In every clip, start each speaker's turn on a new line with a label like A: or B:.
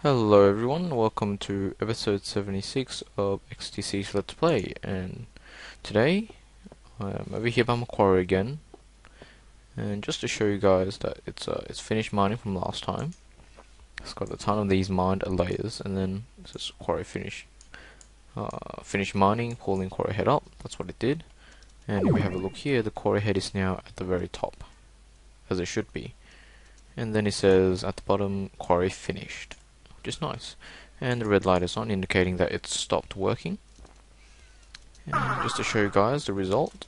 A: Hello everyone, welcome to episode 76 of XTC's Let's Play, and today I'm over here by Macquarie again, and just to show you guys that it's finished mining from last time. It's got a ton of these mined layers, and then it says quarry finished mining, pulling quarry head up. That's what it did. And if we have a look here, the quarry head is now at the very top, as it should be. And then it says at the bottom, quarry finished, which is nice. And the red light is on, indicating that it's stopped working. And just to show you guys the result,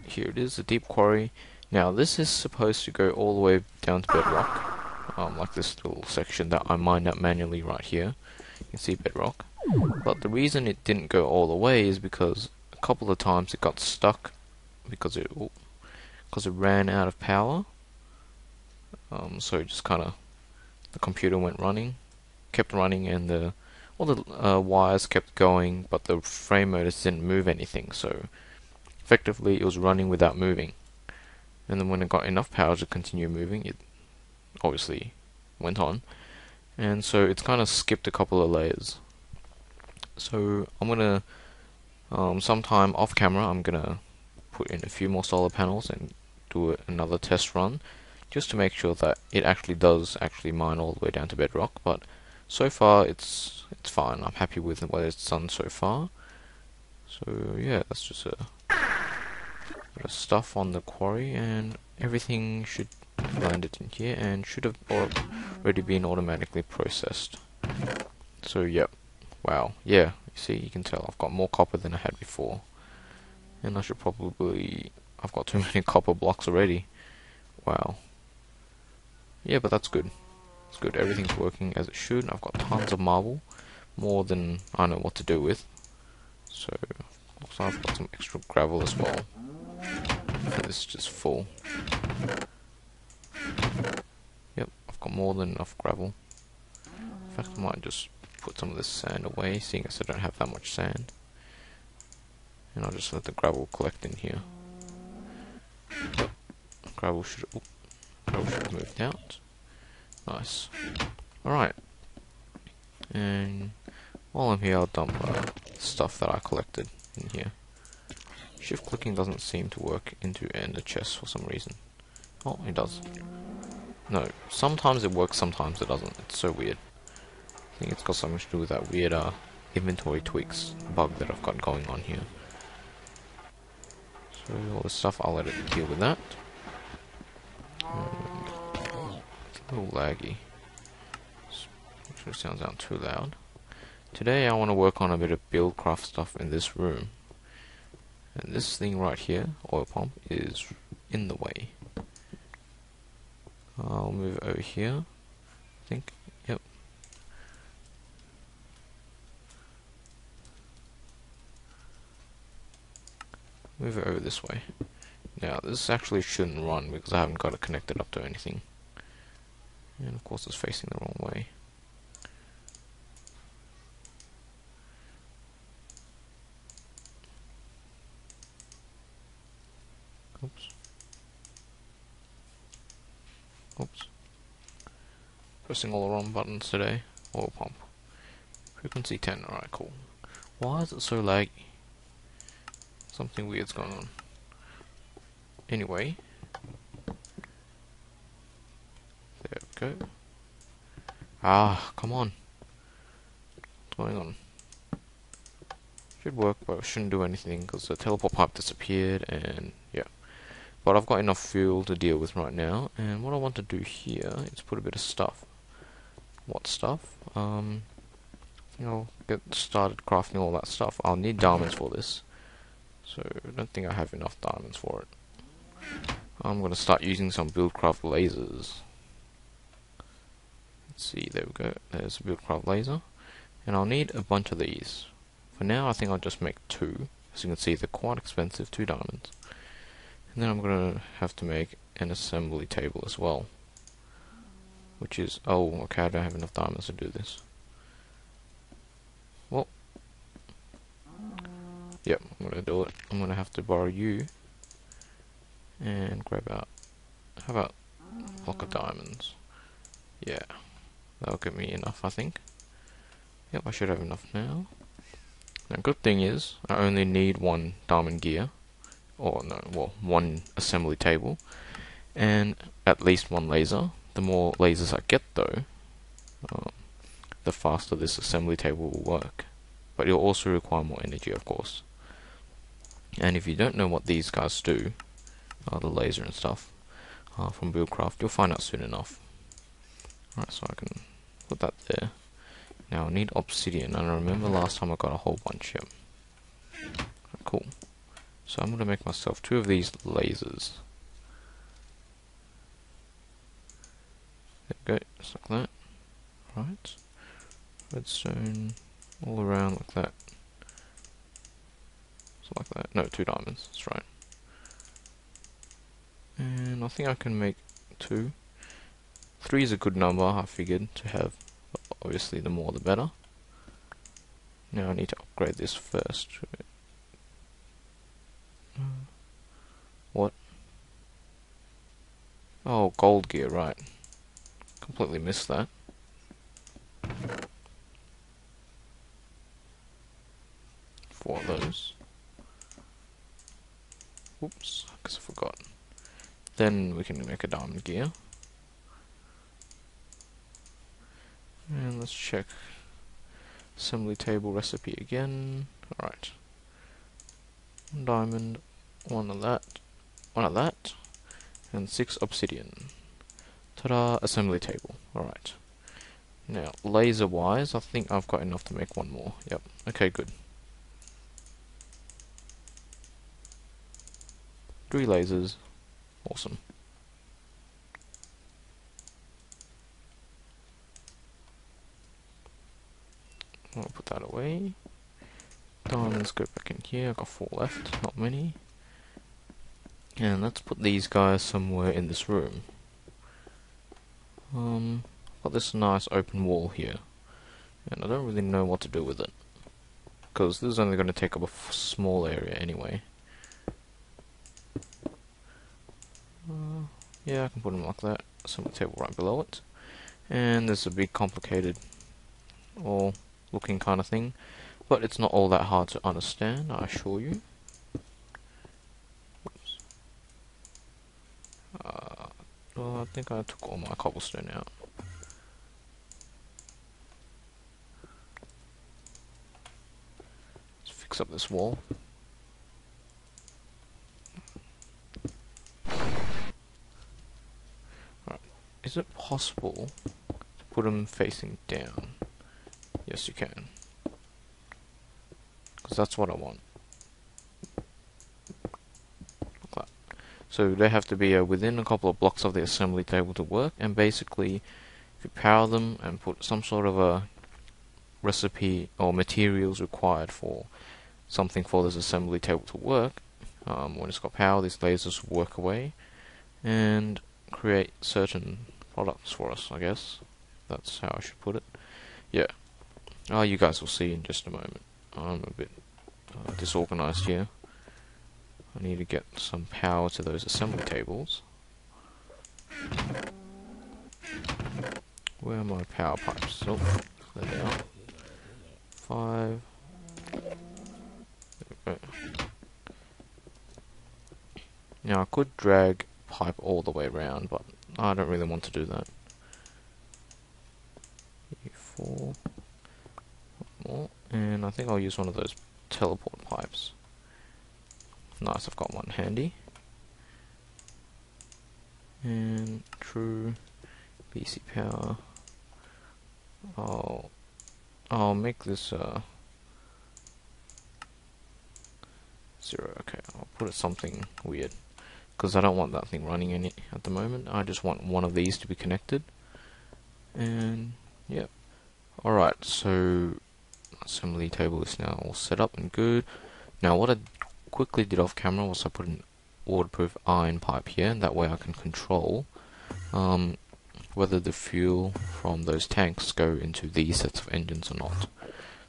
A: here it is, the deep quarry. Now this is supposed to go all the way down to bedrock, like this little section that I mined out manually right here. You can see bedrock. But the reason it didn't go all the way is because a couple of times it got stuck because it ran out of power. So it just kind of, the computer kept running, and all the wires kept going, but the frame motors didn't move anything. So effectively, it was running without moving. And then when it got enough power to continue moving, it obviously went on. And so it's kind of skipped a couple of layers. So I'm gonna, sometime off camera, I'm gonna put in a few more solar panels and do another test run, just to make sure that it actually does mine all the way down to bedrock. But so far it's fine. I'm happy with what it's done so far. So yeah, that's just a bit of stuff on the quarry, and everything should landed in here and should have already been automatically processed. So yep, wow, yeah, you see, you can tell I've got more copper than I had before, and I've got too many copper blocks already. Wow. Yeah, but that's good. It's good. Everything's working as it should. I've got tons of marble, more than I know what to do with. So looks like I've got some extra gravel as well. And this is just full. Yep, I've got more than enough gravel. In fact, I might just put some of this sand away, seeing as I don't have that much sand. And I'll just let the gravel collect in here. Yep. Gravel should have moved out. Nice. Alright. And while I'm here, I'll dump stuff that I collected in here. Shift clicking doesn't seem to work into ender chests for some reason. Oh, it does. No, sometimes it works, sometimes it doesn't. It's so weird. I think it's got something to do with that weird inventory tweaks bug that I've got going on here. So all this stuff, I'll let it deal with that. It's a little laggy. Actually sounds out too loud. Today I want to work on a bit of BuildCraft stuff in this room. And this thing right here, oil pump, is in the way. I'll move it over here, I think. Yep. Move it over this way. Now, this actually shouldn't run because I haven't got it connected up to anything. And of course it's facing the wrong way. Oops. Oops. Pressing all the wrong buttons today. Oil pump. Frequency 10, alright, cool. Why is it so laggy? Something weird's going on. Anyway. There we go. Ah, come on. What's going on? Should work, but it shouldn't do anything because the teleport pipe disappeared, and yeah. But I've got enough fuel to deal with right now, and what I want to do here is put a bit of stuff. What stuff? I'll get started crafting all that stuff. I'll need diamonds for this, so I don't think I have enough diamonds for it. I'm going to start using some BuildCraft lasers. Let's see, there we go. There's a BuildCraft laser, and I'll need a bunch of these. For now, I think I'll just make 2. As you can see, they're quite expensive, 2 diamonds. And then I'm going to have to make an assembly table as well. Which is, oh, okay, I don't have enough diamonds to do this. Well, yep, I'm going to do it. I'm going to have to borrow you and grab out, how about a block of diamonds? Yeah, that'll give me enough, I think. Yep, I should have enough now. Now, good thing is, I only need one diamond gear, or no, well, one assembly table, and at least one laser. The more lasers I get though, the faster this assembly table will work. But it'll also require more energy, of course. And if you don't know what these guys do, the laser and stuff, from BuildCraft, you'll find out soon enough. Alright, so I can put that there. Now I need obsidian, and I remember last time I got a whole bunch here. Cool. So I'm going to make myself 2 of these lasers. There we go, just like that. Right. Redstone all around like that. So like that. No, 2 diamonds, that's right. And I think I can make 2. 3 is a good number, I figured, to have. Obviously, the more the better. Now I need to upgrade this first. What? Oh, gold gear, right. Completely missed that. Four of those. Oops, I guess I forgot. Then we can make a diamond gear. And let's check assembly table recipe again. Alright. 1 diamond, 1 of that, and 6 obsidian. Ta-da! Assembly table. Alright. Now, laser wise, I think I've got enough to make 1 more. Yep. Okay, good. 3 lasers. Awesome. I'll put that away. Diamonds go back in here. I've got 4 left, not many. And let's put these guys somewhere in this room. Got this nice open wall here, and I don't really know what to do with it, because this is only going to take up a small area anyway. Yeah, I can put them like that. Assembly table right below it. And there's a big complicated all looking kind of thing, but it's not all that hard to understand, I assure you. Oops. Well, I think I took all my cobblestone out. Let's fix up this wall. Alright, is it possible to put them facing down? Yes, you can. Because that's what I want. Like that. So they have to be within a couple of blocks of the assembly table to work, and basically, if you power them and put some sort of a recipe or materials required for something for this assembly table to work, when it's got power, these lasers will work away and create certain products for us, I guess. That's how I should put it. Yeah. You guys will see in just a moment. I'm a bit disorganized here. I need to get some power to those assembly tables. Where are my power pipes? Oh, there they are. 5. There we go. Now I could drag pipe all the way around, but I don't really want to do that. 4. More, and I think I'll use one of those teleport pipes. Nice, I've got one handy. And true BC power. I'll make this 0. Okay, I'll put it something weird, because I don't want that thing running in it at the moment. I just want one of these to be connected. And yep. Alright, so assembly table is now all set up and good. Now what I quickly did off camera was I put an waterproof iron pipe here, and that way I can control whether the fuel from those tanks go into these sets of engines or not.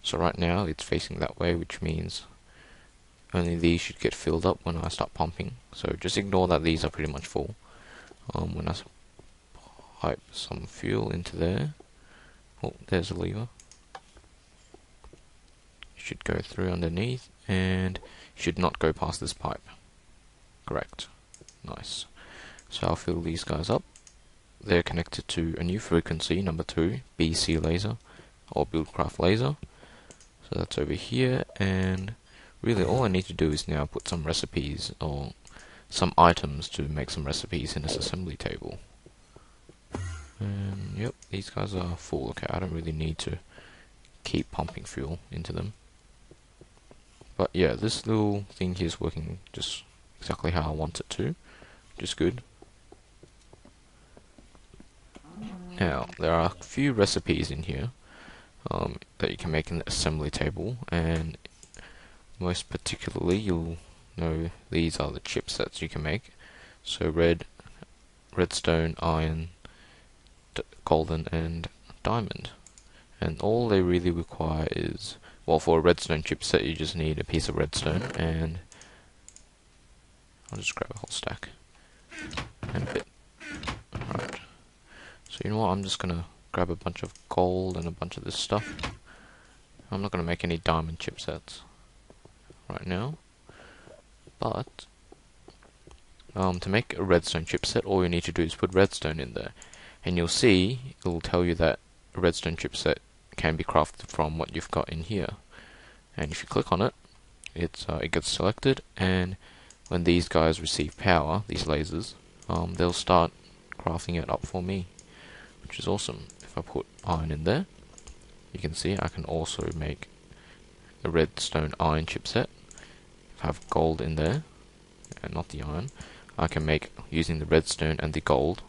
A: So right now it's facing that way, which means only these should get filled up when I start pumping. So just ignore that these are pretty much full. When I pipe some fuel into there, oh, there's a lever. should go through underneath and should not go past this pipe. Correct. Nice. So I'll fill these guys up. They're connected to a new frequency, number 2, BC laser, or BuildCraft laser. So that's over here, and really all I need to do is now put some recipes, or some items to make some recipes in this assembly table. And yep, these guys are full. Okay, I don't really need to keep pumping fuel into them. But yeah, this little thing here is working just exactly how I want it to, which is good. Now, there are a few recipes in here that you can make in the assembly table, and most particularly you'll know these are the chipsets you can make. So redstone, iron, golden and diamond. And all they really require is, well, for a redstone chipset you just need a piece of redstone, and I'll just grab a whole stack and a bit. Alright. So you know what, I'm just gonna grab a bunch of gold and a bunch of this stuff. I'm not gonna make any diamond chipsets right now, but to make a redstone chipset, all you need to do is put redstone in there, and you'll see it'll tell you that a redstone chipset can be crafted from what you've got in here. And if you click on it, it gets selected, and when these guys receive power, these lasers, they'll start crafting it up for me, which is awesome. If I put iron in there, you can see I can also make a redstone iron chipset. If I have gold in there, and not the iron, I can make, using the redstone and the gold,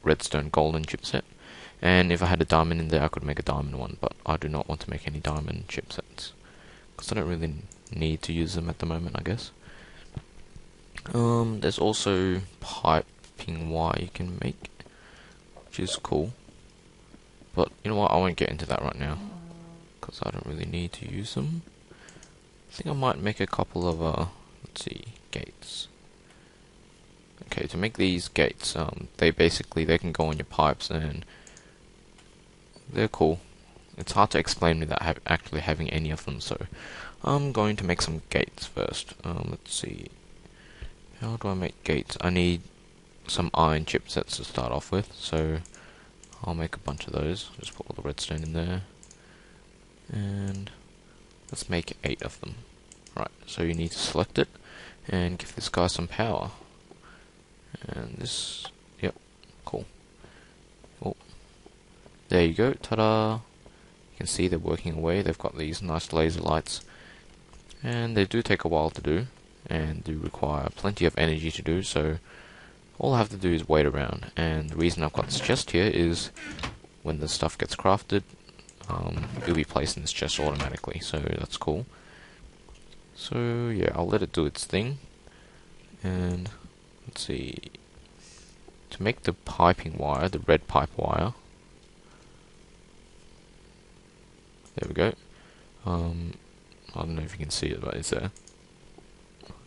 A: redstone golden chipset. And if I had a diamond in there, I could make a diamond one, but I do not want to make any diamond chipsets, because I don't really need to use them at the moment, I guess. There's also piping wire you can make, which is cool. But you know what, I won't get into that right now, because I don't really need to use them. I think I might make a couple of, let's see, gates. Okay, to make these gates, they can go on your pipes, and they're cool. It's hard to explain without actually having any of them, so I'm going to make some gates first. Let's see, how do I make gates? I need some iron chipsets to start off with, so I'll make a bunch of those. Just put all the redstone in there, and let's make 8 of them. Right, so you need to select it and give this guy some power. And this, yep, cool. Oh, there you go, ta-da! You can see they're working away. They've got these nice laser lights, and they do take a while to do, and do require plenty of energy to do, so all I have to do is wait around. And the reason I've got this chest here is when the stuff gets crafted, it'll be placed in this chest automatically, so that's cool. So yeah, I'll let it do its thing. And let's see, to make the piping wire, the red pipe wire, there we go. I don't know if you can see it, but it's there.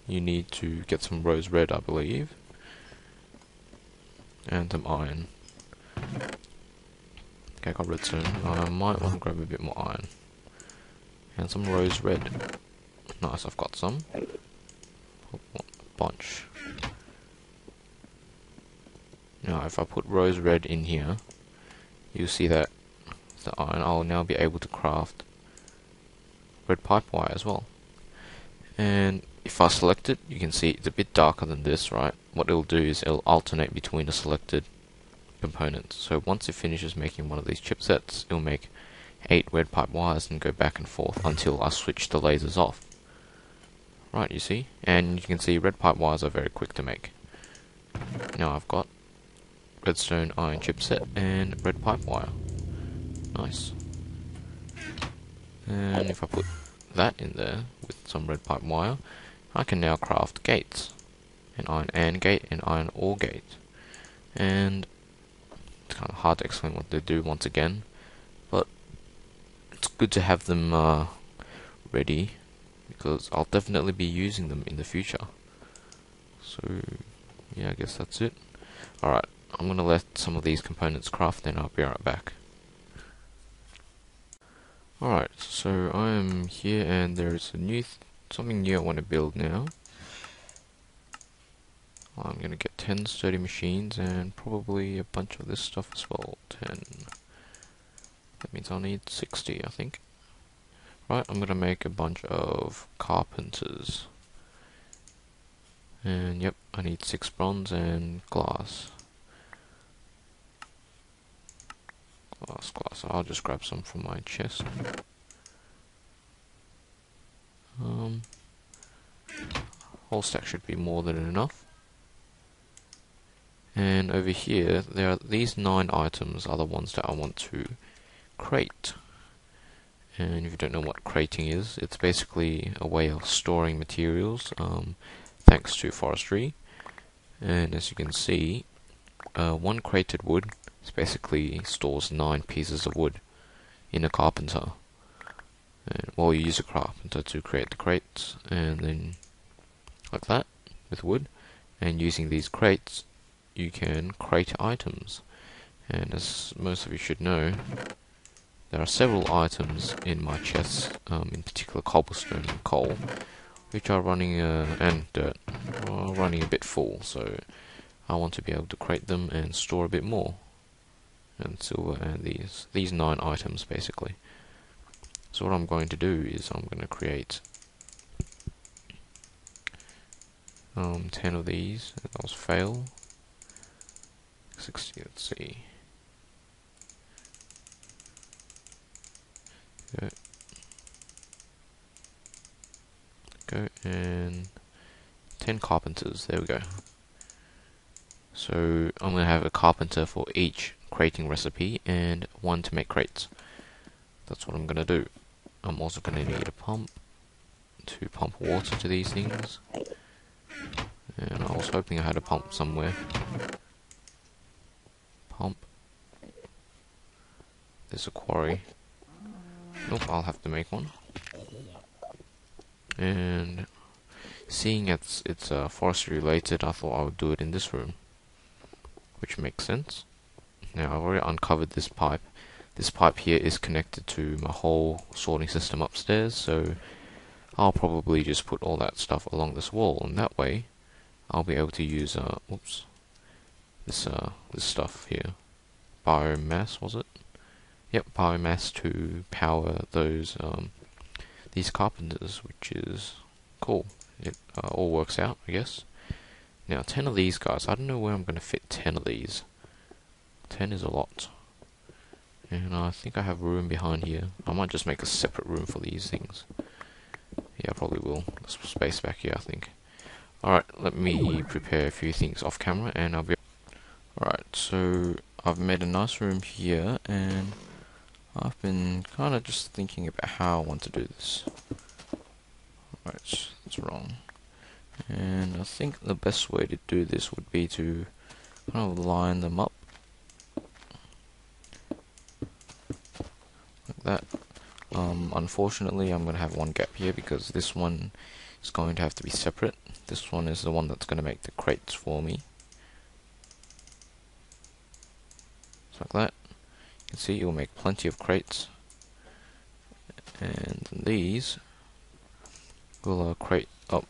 A: You need to get some rose red, I believe, and some iron. Okay, I got redstone. I might want to grab a bit more iron and some rose red. Nice, I've got some. A bunch. Now, if I put rose red in here, you'll see that the iron, I'll now be able to craft red pipe wire as well. And if I select it, you can see it's a bit darker than this, right? What it'll do is it'll alternate between the selected components. So once it finishes making one of these chipsets, it'll make 8 red pipe wires and go back and forth until I switch the lasers off. Right, you see? And you can see red pipe wires are very quick to make. Now I've got redstone iron chipset and red pipe wire. Nice. And if I put that in there with some red pipe wire, I can now craft gates. An iron AND gate and iron OR gate. And it's kind of hard to explain what they do once again, but it's good to have them ready, because I'll definitely be using them in the future. So yeah, I guess that's it. Alright, I'm gonna let some of these components craft, then I'll be right back. Alright, so I am here and there's something new I want to build now. I'm gonna get 10 sturdy machines and probably a bunch of this stuff as well. 10. That means I'll need 60, I think. Right, I'm gonna make a bunch of carpenters. And yep, I need 6 bronze and glass. Glass. I'll just grab some from my chest. Whole stack should be more than enough. And over here, there are these 9 items are the ones that I want to crate. And if you don't know what crating is, it's basically a way of storing materials, thanks to Forestry. And as you can see, 1 crated wood basically stores 9 pieces of wood in a carpenter. And, well, you use a carpenter to create the crates, and then like that with wood. And using these crates, you can crate items. And as most of you should know, there are several items in my chest, in particular cobblestone and coal, which are running and dirt, are running a bit full. So I want to be able to crate them and store a bit more. And silver and these 9 items basically. So what I'm going to do is I'm going to create 10 of these. Those fail. 60. Let's see. Go and 10 carpenters. There we go. So I'm going to have a carpenter for each crating recipe and 1 to make crates. That's what I'm going to do. I'm also going to need a pump to pump water to these things. And I was hoping I had a pump somewhere. Pump. There's a quarry. Nope, I'll have to make one. And seeing it's forestry related, I thought I would do it in this room, which makes sense. Now I've already uncovered this pipe. This pipe here is connected to my whole sorting system upstairs, so I'll probably just put all that stuff along this wall, and that way I'll be able to use this stuff here. Biomass, was it? Yep, biomass to power these carpenters, which is cool. It all works out, I guess. Now 10 of these guys, I don't know where I'm going to fit 10 of these. 10 is a lot. And I think I have room behind here. I might just make a separate room for these things. Yeah, I probably will. There's space back here, I think. Alright, let me prepare a few things off camera and I'll be... Alright, so I've made a nice room here and I've been kind of just thinking about how I want to do this. Alright, that's wrong. And I think the best way to do this would be to kind of line them up. Like that. Unfortunately, I'm going to have one gap here because this one is going to have to be separate. This one is the one that's going to make the crates for me. Just like that. You can see it will make plenty of crates. And these will crate up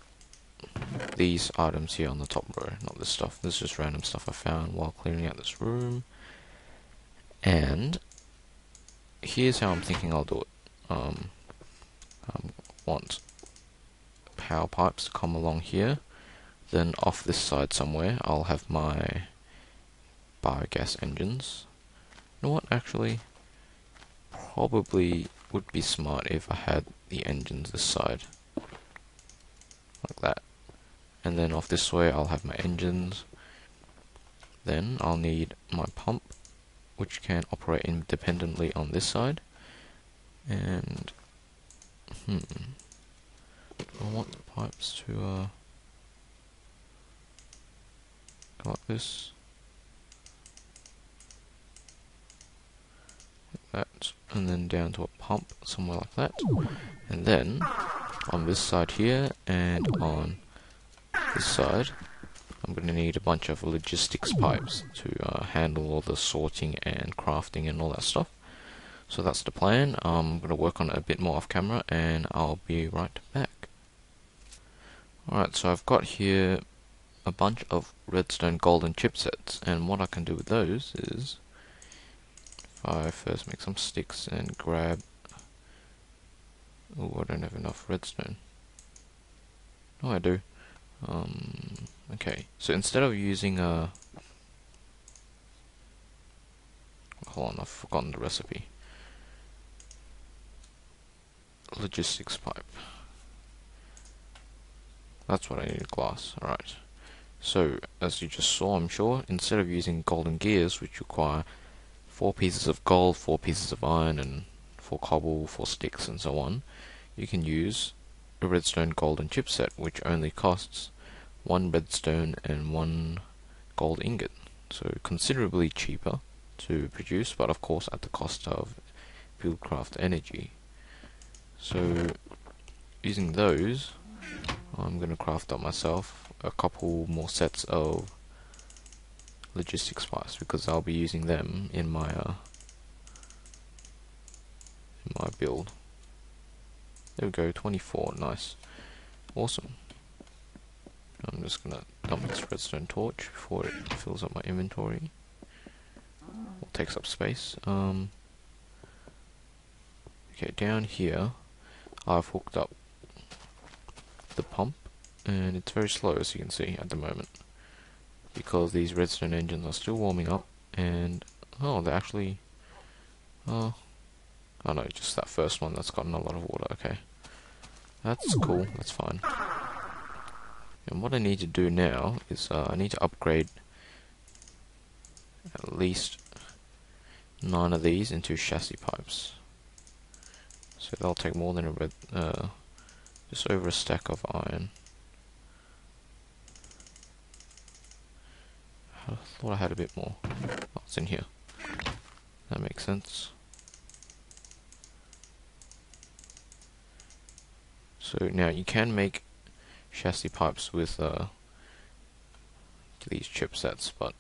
A: these items here on the top row. Not this stuff. This is just random stuff I found while clearing out this room. And here's how I'm thinking I'll do it. I want power pipes to come along here. Then off this side somewhere, I'll have my biogas engines. You know what? Actually, probably would be smart if I had the engines this side, like that. And then off this way, I'll have my engines. Then I'll need my pump, which can operate independently on this side. And I want the pipes to go like this, like that, and then down to a pump somewhere like that. And then on this side here and on this side, I'm going to need a bunch of logistics pipes to handle all the sorting and crafting and all that stuff. So that's the plan. I'm going to work on it a bit more off camera and I'll be right back. Alright, so I've got here a bunch of redstone golden chipsets, and what I can do with those is if I first make some sticks and grab... oh, I don't have enough redstone. No, I do. Okay, so instead of using a... hold on, I've forgotten the recipe. Logistics pipe. That's what I need, glass. Alright. So, as you just saw, I'm sure, instead of using golden gears, which require 4 pieces of gold, 4 pieces of iron, and 4 cobble, 4 sticks, and so on, you can use a redstone golden chipset, which only costs 1 redstone and 1 gold ingot. So, considerably cheaper to produce, but of course at the cost of BuildCraft energy. So, using those, I'm going to craft up myself a couple more sets of logistics pipes, because I'll be using them in my build. There we go, 24, nice, awesome. I'm just gonna dump this redstone torch before it fills up my inventory, or takes up space. Okay, down here I've hooked up the pump, and it's very slow, as you can see at the moment, because these redstone engines are still warming up. And oh, they're actually oh no, just that first one that's gotten a lot of water. Okay, that's cool, that's fine. And what I need to do now is I need to upgrade at least 9 of these into chassis pipes, so they'll take more than just over a stack of iron. I thought I had a bit more. Oh, it's in here. That makes sense. So now you can make chassis pipes with these chipsets, but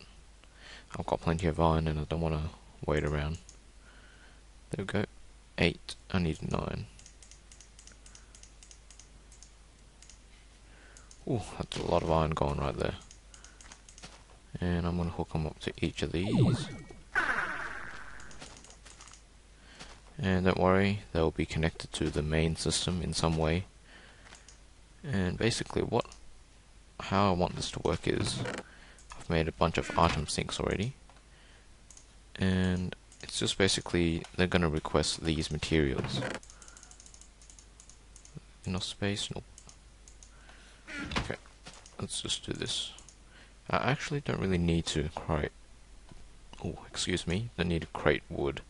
A: I've got plenty of iron and I don't want to wait around. There we go. 8. I need 9. Ooh, that's a lot of iron going right there. And I'm going to hook them up to each of these. And don't worry, they'll be connected to the main system in some way. And basically how I want this to work is, I've made a bunch of item sinks already. And it's just basically, they're going to request these materials. Enough space? Nope. Okay, let's just do this. I actually don't really need to crate... oh, excuse me, don't need to crate wood.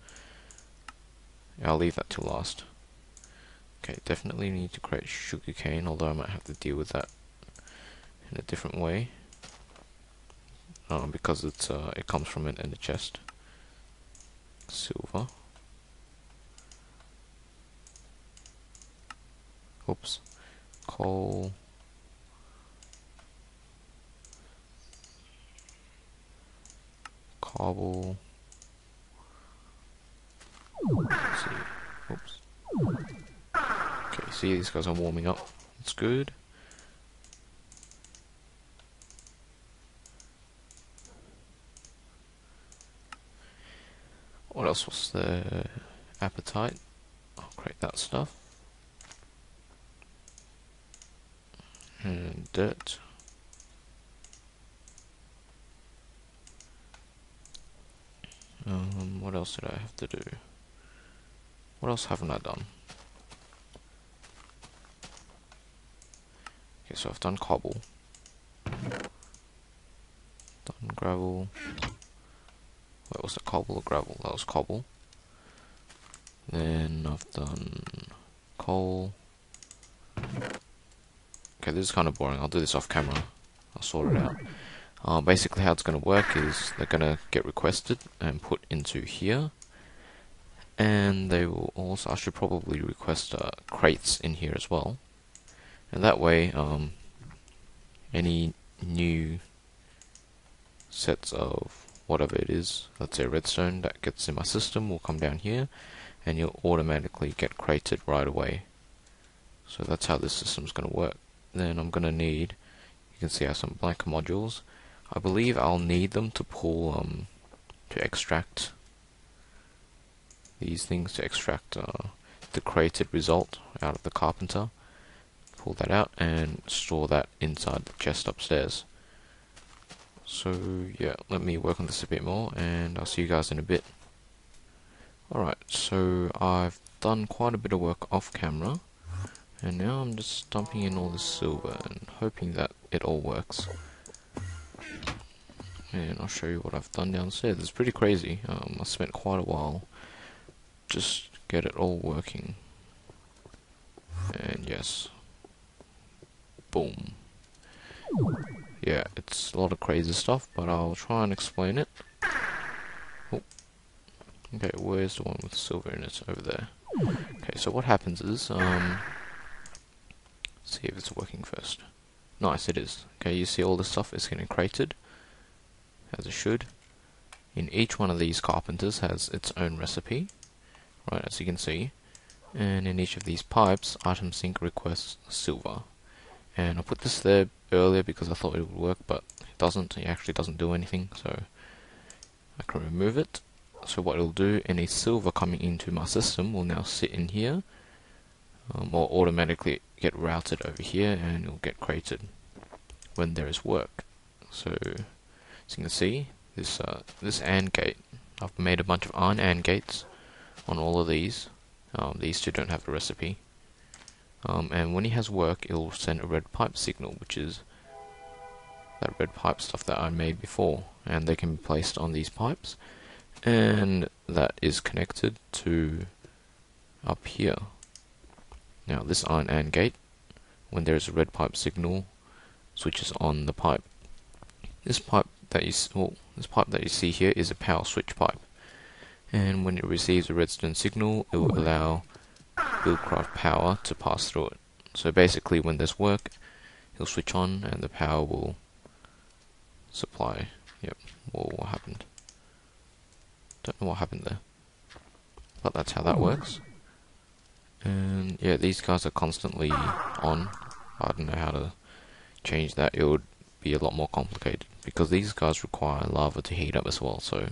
A: I'll leave that till last. Okay, definitely need to crate sugarcane, although I might have to deal with that in a different way. Because it comes from an ender chest. Silver. Oops. Coal. Cobble. Let's see. Oops. Okay, see, these guys are warming up. That's good. What else was there? Appetite. I'll create that stuff. And dirt. What else did I have to do? What else haven't I done? Okay, so I've done cobble. Done gravel. Wait, was it cobble or gravel? That was cobble. Then I've done coal. Okay, this is kind of boring. I'll do this off camera. I'll sort it out. Basically how it's going to work is they're going to get requested and put into here, and they will also, I should probably request crates in here as well, and that way any new sets of whatever it is, let's say redstone, that gets in my system will come down here, and you'll automatically get crated right away. So that's how this system's going to work. Then I'm going to need, you can see I have some blank modules. I believe I'll need them to pull, to extract these things, to extract the created result out of the carpenter. Pull that out and store that inside the chest upstairs. So yeah, let me work on this a bit more and I'll see you guys in a bit. Alright, so I've done quite a bit of work off camera, and now I'm just dumping in all this silver and hoping that it all works. And I'll show you what I've done downstairs. It's pretty crazy. I spent quite a while just get it all working. And yes, boom. Yeah, it's a lot of crazy stuff, but I'll try and explain it. Oh. Okay, where's the one with silver in it? Over there. Okay, so what happens is, see if it's working first. Nice, it is. Okay, you see all this stuff is getting crated, as it should. In each one of these carpenters has its own recipe, right, as you can see. And in each of these pipes, item sync requests silver. And I put this there earlier because I thought it would work, but it doesn't. It actually doesn't do anything, so I can remove it. So what it'll do, any silver coming into my system will now sit in here, or automatically get routed over here, and it'll get created when there is work. So as you can see, this AND gate, I've made a bunch of iron AND gates on all of these. These two don't have a recipe. And when he has work, it'll send a red pipe signal, which is that red pipe stuff that I made before, and they can be placed on these pipes, and that is connected to up here. Now this iron AND gate, when there is a red pipe signal, switches on the pipe. This pipe that you see here is a power switch pipe, and when it receives a redstone signal, it will allow BuildCraft power to pass through it. So basically, when there's work, he'll switch on and the power will supply. Yep, well, what happened? Don't know what happened there, but that's how that works. And yeah, these guys are constantly on. I don't know how to change that. It would be a lot more complicated because these guys require lava to heat up as well, so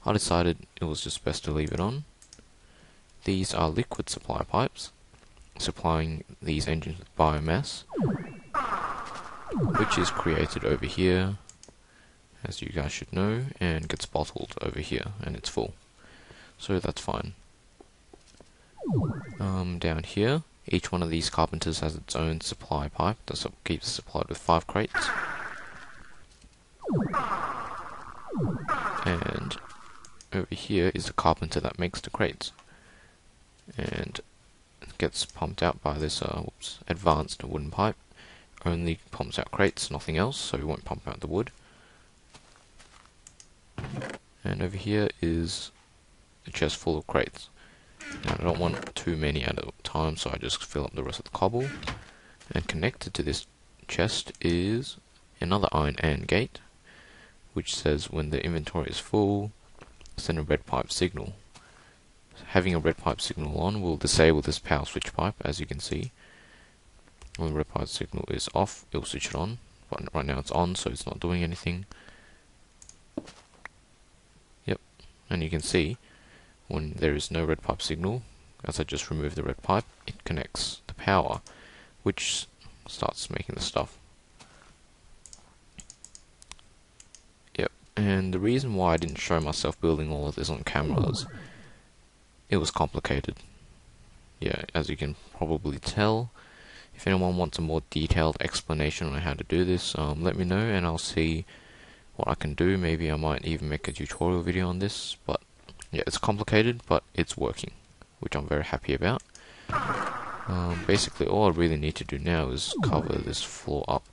A: I decided it was just best to leave it on. These are liquid supply pipes, supplying these engines with biomass, which is created over here, as you guys should know, and gets bottled over here, and it's full. So that's fine. Down here, each one of these carpenters has its own supply pipe that keeps supplied with 5 crates. And over here is the carpenter that makes the crates, and it gets pumped out by this advanced wooden pipe. Only pumps out crates, nothing else, so we won't pump out the wood. And over here is a chest full of crates. Now I don't want too many at a time, so I just fill up the rest of the cobble. And connected to this chest is another iron AND gate, which says when the inventory is full, send a red pipe signal. Having a red pipe signal on will disable this power switch pipe, as you can see. When the red pipe signal is off, it'll switch it on, but right now it's on, so it's not doing anything. Yep, and you can see when there is no red pipe signal, as I just remove the red pipe, it connects the power, which starts making the stuff. Yep, and the reason why I didn't show myself building all of this on camera is it was complicated. Yeah, as you can probably tell. If anyone wants a more detailed explanation on how to do this, let me know and I'll see what I can do. Maybe I might even make a tutorial video on this, but yeah, it's complicated, but it's working, which I'm very happy about. Basically, all I really need to do now is cover this floor up.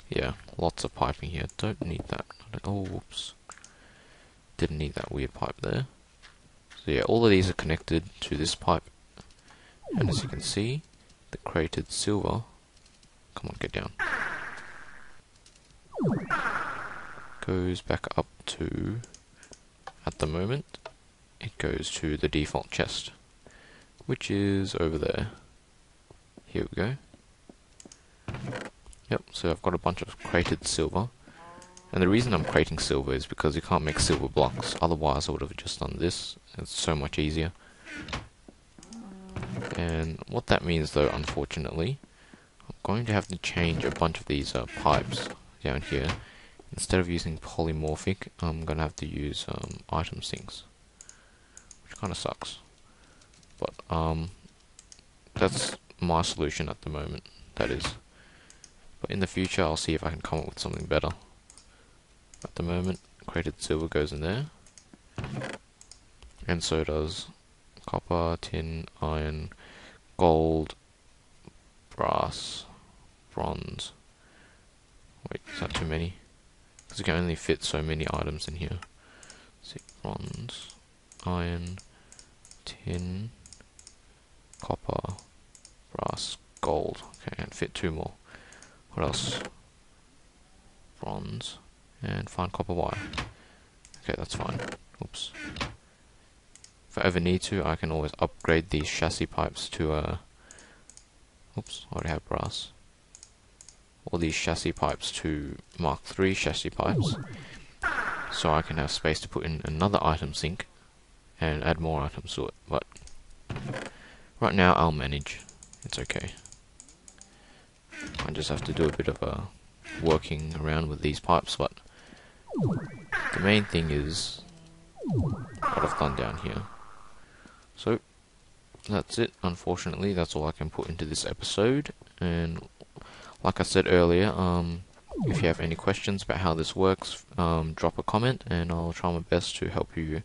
A: Yeah, lots of piping here. Don't need that. Oh, whoops. Didn't need that weird pipe there. So yeah, all of these are connected to this pipe. And as you can see, the created silver... Come on, get down. goes back up to, at the moment, it goes to the default chest, which is over there. Here we go. Yep, so I've got a bunch of crated silver. And the reason I'm crating silver is because you can't make silver blocks, otherwise I would have just done this. It's so much easier. And what that means though, unfortunately, I'm going to have to change a bunch of these pipes down here. Instead of using polymorphic, I'm going to have to use item sinks, which kind of sucks. But that's my solution at the moment, that is. But in the future I'll see if I can come up with something better. At the moment, crated silver goes in there, and so does copper, tin, iron, gold, brass, bronze. Wait, is that too many? Because you can only fit so many items in here. Let's see, bronze, iron, tin, copper, brass, gold. Okay, and fit 2 more. What else? Bronze, and find copper wire. Okay, that's fine. Oops. If I ever need to, I can always upgrade these chassis pipes to oops, I already have brass. All these chassis pipes to Mark III chassis pipes, so I can have space to put in another item sink and add more items to it. But right now I'll manage. It's okay. I just have to do a bit of working around with these pipes, but the main thing is what I've done down here. So that's it. Unfortunately, that's all I can put into this episode. And like I said earlier, if you have any questions about how this works, drop a comment and I'll try my best to help you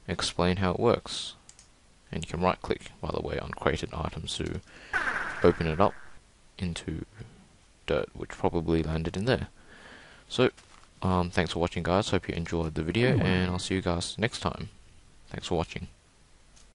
A: explain how it works. And you can right click, by the way, on crated items to open it up into dirt, which probably landed in there. So thanks for watching, guys. Hope you enjoyed the video, and I'll see you guys next time. Thanks for watching.